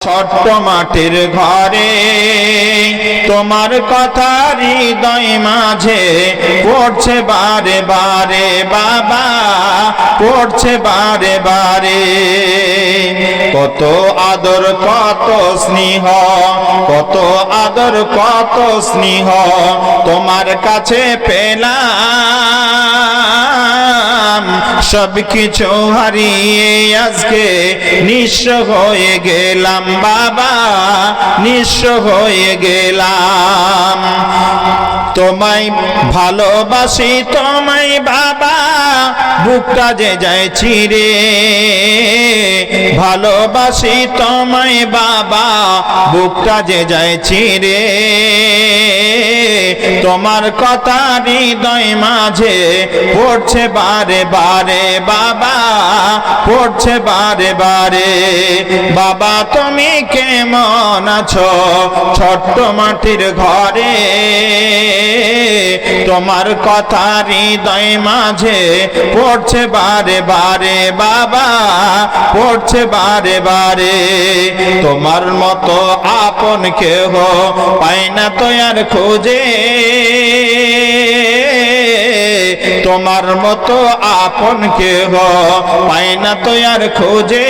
ছোট্ট মাটির ঘরে তোমার কথা হৃদয় মাঝে পড়ছে বারে বারে বাবা, পড়ছে বারে বারে। কত আদর কত স্নেহ, কত আদর কত স্নেহ তোমার কাছে পেলাম। সব কিছু হারিয়ে আজকে নিঃস্ব হয়ে গেলাম বাবা, নিঃস্ব হয়ে গেলাম। তোমায় ভালোবাসি তোমায় বাবা, বুকটা যে যায় ছিঁড়ে। ভালোবাসি তোমায় বাবা, বুকটা যে যায় ছিঁড়ে। তোমার কথা হৃদয় মাঝে পড়ছে বারে বারে বাবা, পড়ছে বারে বারে। বাবা তুমি কেমন আছো ছোট্ট মাটির ঘরে? তোমার কথা হৃদয় মাঝে পড়ছে বারে বারে বাবা, পড়ছে বারে বারে। তোমার মতো আপন কেহ পাই না তো আর খোঁজে, তোমার মতো আপন কেহ পাই না তো আর খোঁজে।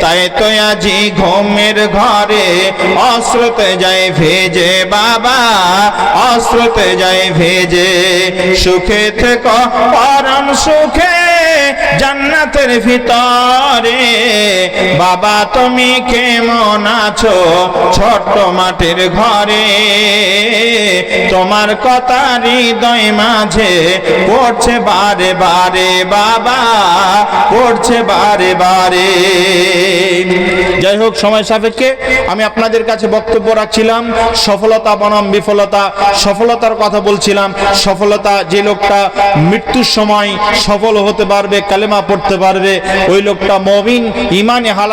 তাই তো আজি ঘুমের ঘরে অশ্রুতে যায় ভেজে বাবা, অশ্রুতে যায় ভেজে। সুখে থেকো পরম সুখে জান্নাতের ভিতরে। বাবা তুমি কেমন আছো ছোট্ট মাটির ঘরে? তোমার কথা হৃদয় মাঝে পড়ছে বারে বারে বাবা, পড়ছে বারে বারে। যাই হোক, সময় সাপেক্ষে আমি আপনাদের কাছে বক্তব্য রাখছিলাম সফলতা বনাম বিফলতা। সফলতার কথা বলছিলাম। সফলতা যে লোকটা মৃত্যুর সময় সফল হতে পারবে, কালেমা পড়তে পারবে, ওই লোকটা মুমিন, ঈমানে হালাল